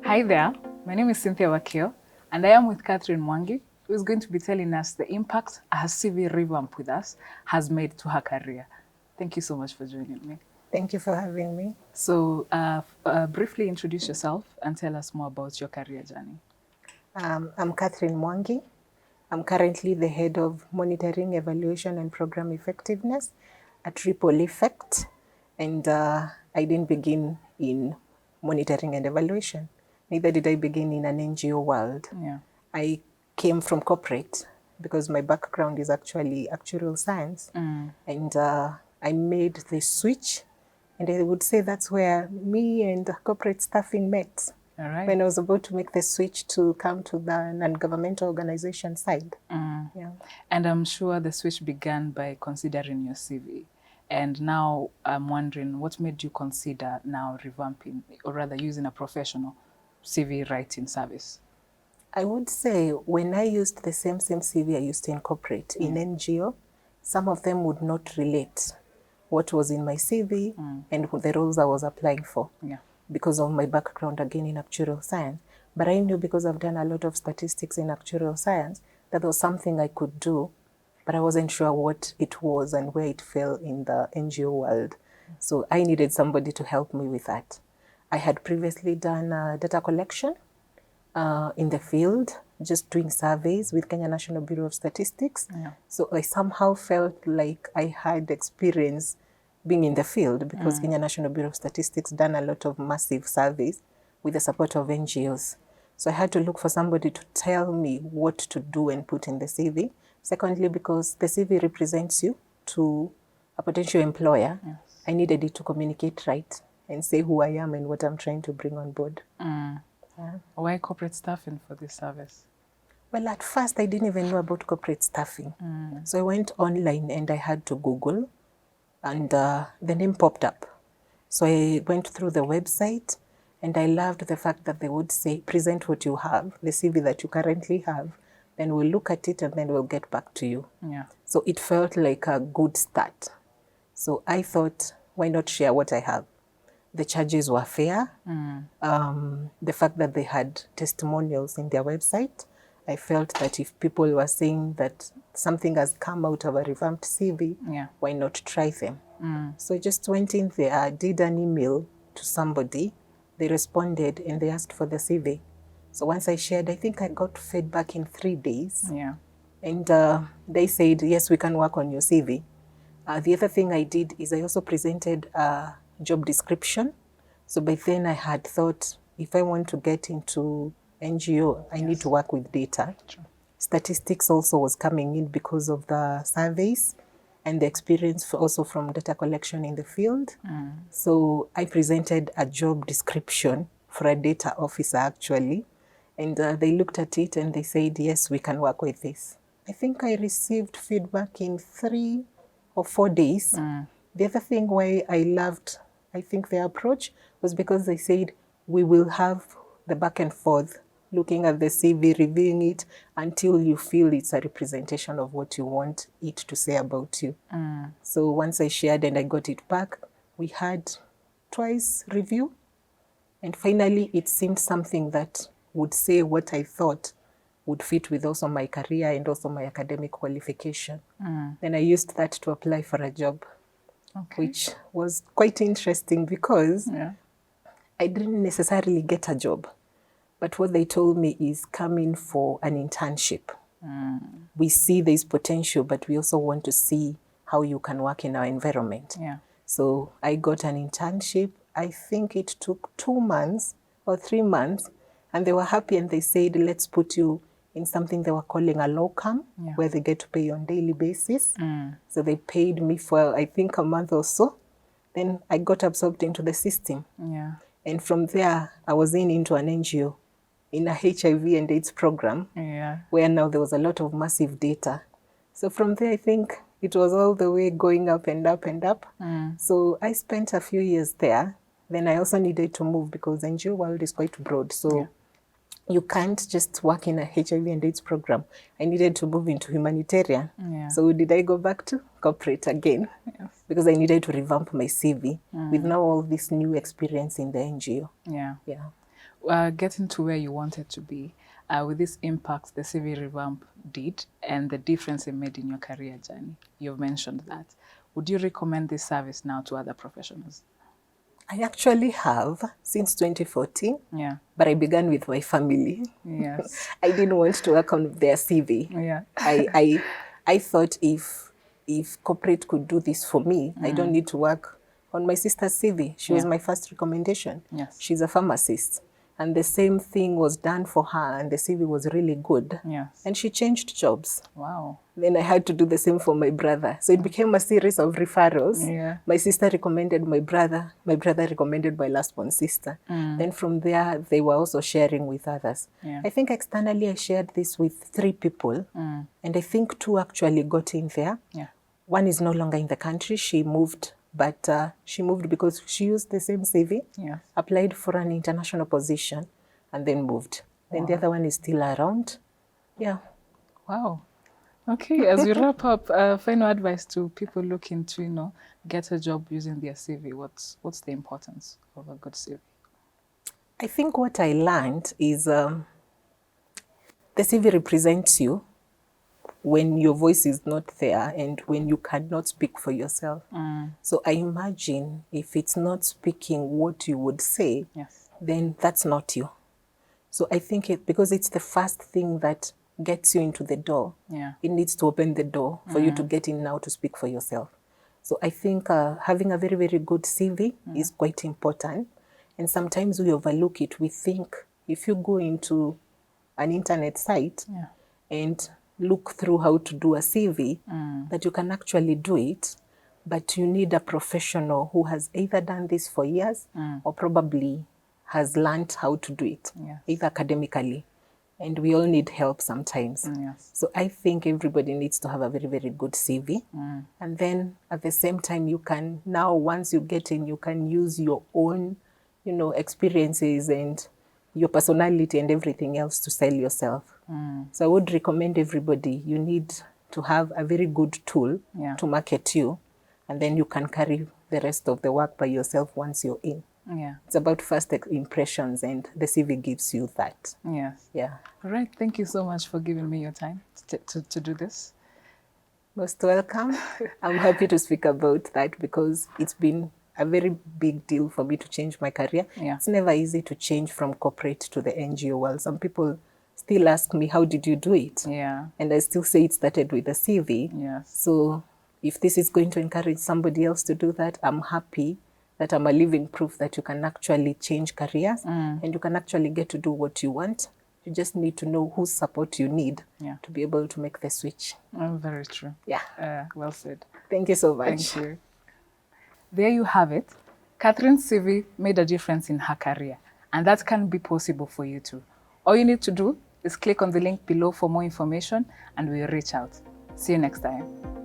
Hi there, my name is Cynthia Wakio, and I am with Catherine Mwangi, who is going to be telling us the impact her CV revamp with us has made to her career. Thank you so much for joining me. Thank you for having me. So briefly introduce yourself and tell us more about your career journey. I'm Catherine Mwangi. I'm currently the head of monitoring, evaluation, and program effectiveness at Referrals. And I didn't begin in monitoring and evaluation. Neither did I begin in an NGO world. Yeah. I came from corporate because my background is actually actuarial science. And I made the switch. And I would say that's where me and corporate staffing met. All right. When I was about to make the switch to come to the non-governmental organization side. Yeah. And I'm sure the switch began by considering your CV. And now I'm wondering what made you consider now revamping, or rather using a professional CV writing service? I would say when I used the same CV I used in corporate, in NGO, some of them would not relate what was in my CV and the roles I was applying for. Yeah. Because of my background again in actuarial science. But I knew because I've done a lot of statistics in actuarial science that there was something I could do, but I wasn't sure what it was and where it fell in the NGO world. So I needed somebody to help me with that. I had previously done data collection in the field, just doing surveys with Kenya National Bureau of Statistics. Yeah. So I somehow felt like I had experience being in the field because Kenya National Bureau of Statistics done a lot of massive surveys with the support of NGOs. So I had to look for somebody to tell me what to do and put in the CV. Secondly, because the CV represents you to a potential employer, Yes. I needed it to communicate right and say who I am and what I'm trying to bring on board. Why corporate staffing for this service? Well, at first I didn't even know about corporate staffing. So I went online and I had to Google and the name popped up. So I went through the website and I loved the fact that they would say, present what you have, the CV that you currently have, then we'll look at it and then we'll get back to you. Yeah. So it felt like a good start. So I thought, why not share what I have? The charges were fair. The fact that they had testimonials in their website, I felt that if people were saying that something has come out of a revamped CV, why not try them? So I just went in there, did an email to somebody, they responded and they asked for the CV. So once I shared, I think I got feedback in 3 days. Yeah. And they said, yes, we can work on your CV. The other thing I did is I also presented a job description. So by then I had thought, if I want to get into NGO, I need to work with data. True. Statistics also was coming in because of the surveys and the experience also from data collection in the field. So I presented a job description for a data officer actually. And they looked at it and they said, yes, we can work with this. I think I received feedback in 3 or 4 days. The other thing why I loved, I think, their approach was because they said, we will have the back and forth, looking at the CV, reviewing it until you feel it's a representation of what you want it to say about you. So once I shared and I got it back, we had twice review. And finally, it seemed something that would say what I thought would fit with also my career and also my academic qualification. Then I used that to apply for a job, which was quite interesting because I didn't necessarily get a job. But what they told me is come in for an internship. We see there's potential, but we also want to see how you can work in our environment. So I got an internship. I think it took 2 months or 3 months, and they were happy and they said, let's put you in something they were calling a locum, where they get to pay you on a daily basis. So they paid me for, I think, a month or so. Then I got absorbed into the system. And from there, I was into an NGO in a HIV and AIDS program, where now there was a lot of massive data. So from there, I think it was all the way going up and up and up. So I spent a few years there. Then I also needed to move because the NGO world is quite broad. So you can't just work in a HIV and AIDS program. I needed to move into humanitarian. So did I go back to corporate again? Because I needed to revamp my CV with now all this new experience in the NGO. getting to where you wanted to be, with this impact the CV revamp did and the difference it made in your career journey, you've mentioned that. Would you recommend this service now to other professionals? I actually have since 2014. Yeah. But I began with my family. Yes. I didn't want to work on their CV. Yeah. I thought if corporate could do this for me, I don't need to work on my sister's CV. She was my first recommendation. Yes. She's a pharmacist. And the same thing was done for her, and the CV was really good. Yes. And she changed jobs. Wow. Then I had to do the same for my brother. So it became a series of referrals. Yeah. My sister recommended my brother recommended my last born sister. Then from there, they were also sharing with others. Yeah. I think externally I shared this with 3 people, and I think 2 actually got in there. Yeah. One is no longer in the country. She moved, but she moved because she used the same CV, Yes. applied for an international position, and then moved. Then the other one is still around. Yeah. Wow. Okay, as we wrap up, final advice to people looking to, get a job using their CV. What's the importance of a good CV? I think what I learned is the CV represents you when your voice is not there and when you cannot speak for yourself. So I imagine if it's not speaking what you would say, Yes. then that's not you. So I think because it's the first thing that gets you into the door, it needs to open the door for you to get in now to speak for yourself. So I think having a very, very good CV is quite important. And sometimes we overlook it. We think if you go into an internet site and look through how to do a CV, that you can actually do it, but you need a professional who has either done this for years or probably has learned how to do it, either academically. And we all need help sometimes. Yes. So I think everybody needs to have a very, very good CV. And then at the same time, you can, now once you get in, you can use your own, experiences and your personality and everything else to sell yourself. So I would recommend everybody, you need to have a very good tool to market you, and then you can carry the rest of the work by yourself once you're in. Yeah. It's about first impressions, and the CV gives you that. Yes. Yeah. All right. Thank you so much for giving me your time to do this. Most welcome. I'm happy to speak about that because it's been a very big deal for me to change my career. Yeah. It's never easy to change from corporate to the NGO world. Some people still ask me, how did you do it? Yeah. And I still say it started with a CV. Yes. So if this is going to encourage somebody else to do that, I'm happy that I'm a living proof that you can actually change careers and you can actually get to do what you want. You just need to know whose support you need to be able to make the switch. Very true. Yeah. Well said. Thank you so much. Thank you. There you have it. Catherine's CV made a difference in her career, and that can be possible for you too. All you need to do is click on the link below for more information, and we'll reach out. See you next time.